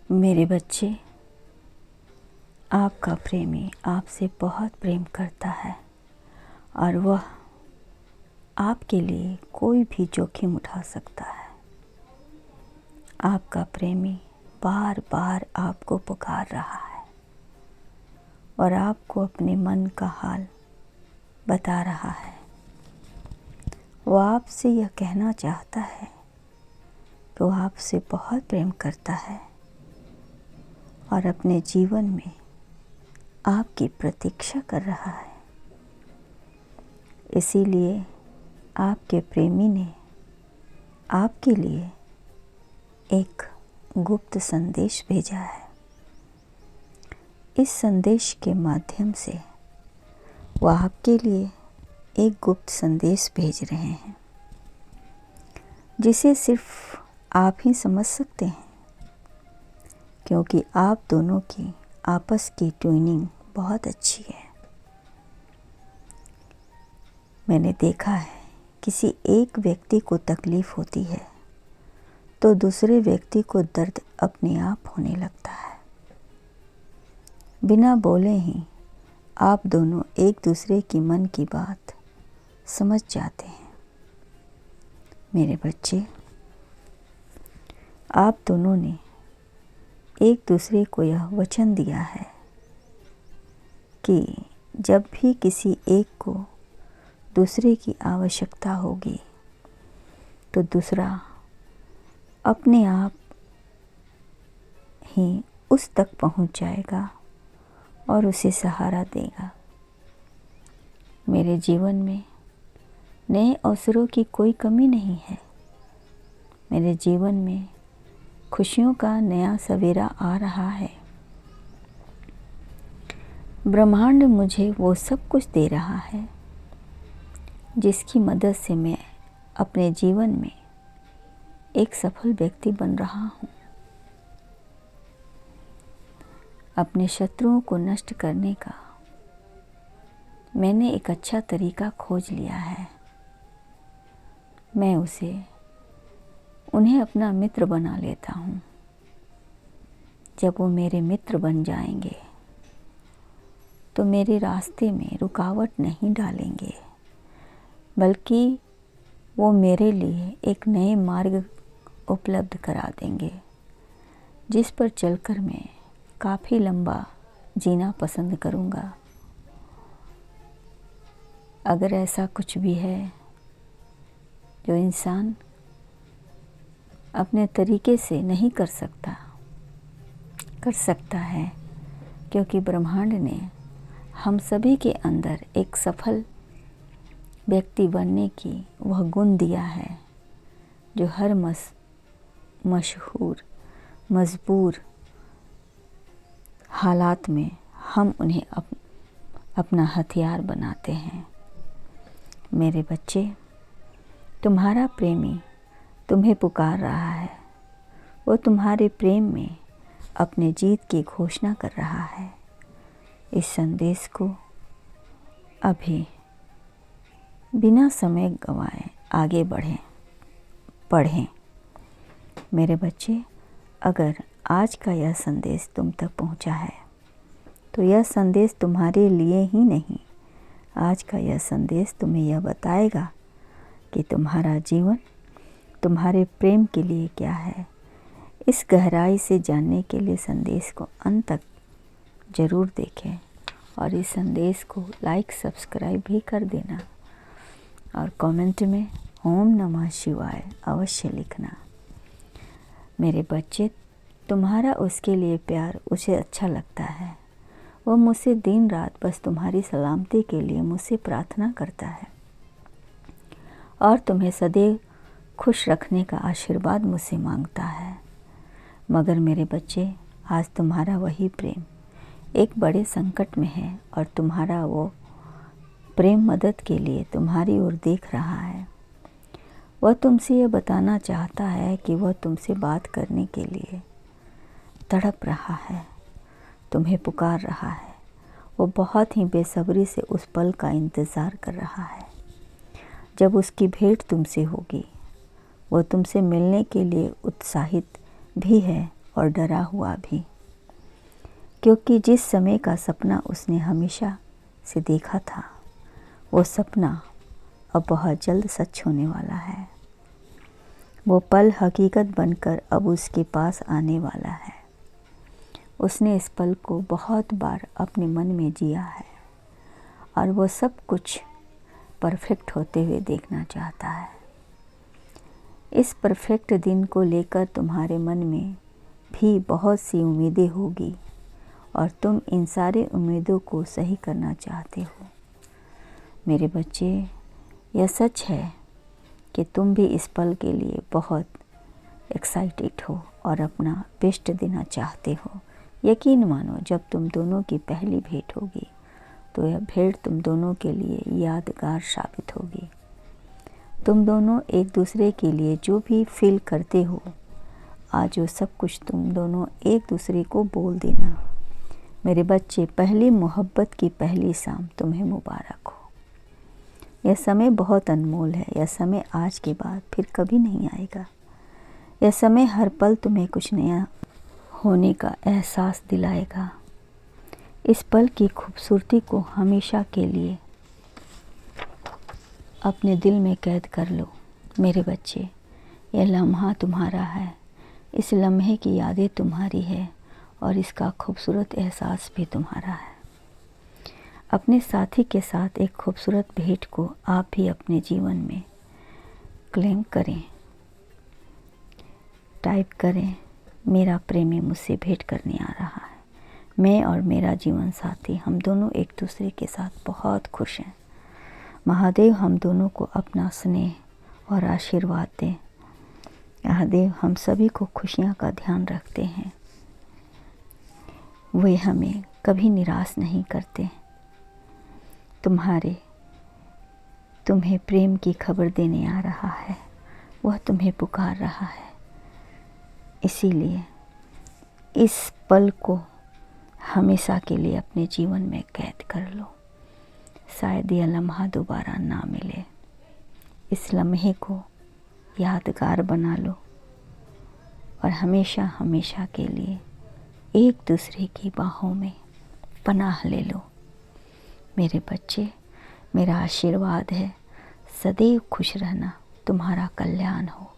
मेरे बच्चे, आपका प्रेमी आपसे बहुत प्रेम करता है और वह आपके लिए कोई भी जोखिम उठा सकता है। आपका प्रेमी बार बार आपको पुकार रहा है और आपको अपने मन का हाल बता रहा है। वो आपसे यह कहना चाहता है कि वो आपसे बहुत प्रेम करता है और अपने जीवन में आपकी प्रतीक्षा कर रहा है। इसीलिए आपके प्रेमी ने आपके लिए एक गुप्त संदेश भेजा है। इस संदेश के माध्यम से वह आपके लिए एक गुप्त संदेश भेज रहे हैं, जिसे सिर्फ आप ही समझ सकते हैं, क्योंकि आप दोनों की आपस की ट्यूनिंग बहुत अच्छी है। मैंने देखा है, किसी एक व्यक्ति को तकलीफ होती है तो दूसरे व्यक्ति को दर्द अपने आप होने लगता है। बिना बोले ही आप दोनों एक दूसरे की मन की बात समझ जाते हैं। मेरे बच्चे, आप दोनों ने एक दूसरे को यह वचन दिया है कि जब भी किसी एक को दूसरे की आवश्यकता होगी तो दूसरा अपने आप ही उस तक पहुंच जाएगा और उसे सहारा देगा। मेरे जीवन में नए अवसरों की कोई कमी नहीं है। मेरे जीवन में खुशियों का नया सवेरा आ रहा है। ब्रह्मांड मुझे वो सब कुछ दे रहा है जिसकी मदद से मैं अपने जीवन में एक सफल व्यक्ति बन रहा हूँ। अपने शत्रुओं को नष्ट करने का मैंने एक अच्छा तरीका खोज लिया है। मैं उन्हें अपना मित्र बना लेता हूँ। जब वो मेरे मित्र बन जाएंगे तो मेरे रास्ते में रुकावट नहीं डालेंगे, बल्कि वो मेरे लिए एक नए मार्ग उपलब्ध करा देंगे, जिस पर चलकर मैं काफ़ी लंबा जीना पसंद करूँगा। अगर ऐसा कुछ भी है जो इंसान अपने तरीके से नहीं कर सकता है, क्योंकि ब्रह्मांड ने हम सभी के अंदर एक सफल व्यक्ति बनने की वह गुण दिया है, जो हर मशहूर मजबूर हालात में हम उन्हें अपना हथियार बनाते हैं। मेरे बच्चे, तुम्हारा प्रेमी तुम्हें पुकार रहा है। वो तुम्हारे प्रेम में अपने जीत की घोषणा कर रहा है। इस संदेश को अभी बिना समय गंवाए आगे पढ़ें। मेरे बच्चे, अगर आज का यह संदेश तुम तक पहुंचा है तो यह संदेश तुम्हारे लिए ही नहीं, आज का यह संदेश तुम्हें यह बताएगा कि तुम्हारा जीवन तुम्हारे प्रेम के लिए क्या है। इस गहराई से जानने के लिए संदेश को अंत तक ज़रूर देखें और इस संदेश को लाइक सब्सक्राइब भी कर देना और कमेंट में ओम नमः शिवाय अवश्य लिखना। मेरे बच्चे, तुम्हारा उसके लिए प्यार उसे अच्छा लगता है। वह मुझसे दिन रात बस तुम्हारी सलामती के लिए मुझसे प्रार्थना करता है और तुम्हें सदैव खुश रखने का आशीर्वाद मुझसे मांगता है। मगर मेरे बच्चे, आज तुम्हारा वही प्रेम एक बड़े संकट में है और तुम्हारा वो प्रेम मदद के लिए तुम्हारी ओर देख रहा है। वह तुमसे ये बताना चाहता है कि वह तुमसे बात करने के लिए तड़प रहा है, तुम्हें पुकार रहा है। वो बहुत ही बेसब्री से उस पल का इंतज़ार कर रहा है जब उसकी भेंट तुमसे होगी। वो तुमसे मिलने के लिए उत्साहित भी है और डरा हुआ भी, क्योंकि जिस समय का सपना उसने हमेशा से देखा था वो सपना अब बहुत जल्द सच होने वाला है। वो पल हकीकत बनकर अब उसके पास आने वाला है। उसने इस पल को बहुत बार अपने मन में जिया है और वो सब कुछ परफेक्ट होते हुए देखना चाहता है। इस परफेक्ट दिन को लेकर तुम्हारे मन में भी बहुत सी उम्मीदें होगी और तुम इन सारी उम्मीदों को सही करना चाहते हो। मेरे बच्चे, यह सच है कि तुम भी इस पल के लिए बहुत एक्साइटेड हो और अपना बेस्ट देना चाहते हो। यकीन मानो, जब तुम दोनों की पहली भेंट होगी तो यह भेंट तुम दोनों के लिए यादगार साबित होगी। तुम दोनों एक दूसरे के लिए जो भी फील करते हो, आज वो सब कुछ तुम दोनों एक दूसरे को बोल देना। मेरे बच्चे, पहली मोहब्बत की पहली शाम तुम्हें मुबारक हो। यह समय बहुत अनमोल है। यह समय आज के बाद फिर कभी नहीं आएगा। यह समय हर पल तुम्हें कुछ नया होने का एहसास दिलाएगा। इस पल की खूबसूरती को हमेशा के लिए अपने दिल में कैद कर लो। मेरे बच्चे, यह लम्हा तुम्हारा है, इस लम्हे की यादें तुम्हारी है और इसका खूबसूरत एहसास भी तुम्हारा है। अपने साथी के साथ एक खूबसूरत भेंट को आप भी अपने जीवन में क्लेम करें। टाइप करें, मेरा प्रेमी मुझसे भेंट करने आ रहा है। मैं और मेरा जीवन साथी, हम दोनों एक दूसरे के साथ बहुत खुश हैं। महादेव हम दोनों को अपना स्नेह और आशीर्वाद दें। महादेव हम सभी को खुशियाँ का ध्यान रखते हैं। वे हमें कभी निराश नहीं करते। तुम्हें प्रेम की खबर देने आ रहा है। वह तुम्हें पुकार रहा है। इसीलिए इस पल को हमेशा के लिए अपने जीवन में कैद कर लो। शायद यह लम्हा दोबारा ना मिले। इस लम्हे को यादगार बना लो और हमेशा हमेशा के लिए एक दूसरे की बाहों में पनाह ले लो। मेरे बच्चे, मेरा आशीर्वाद है, सदैव खुश रहना, तुम्हारा कल्याण हो।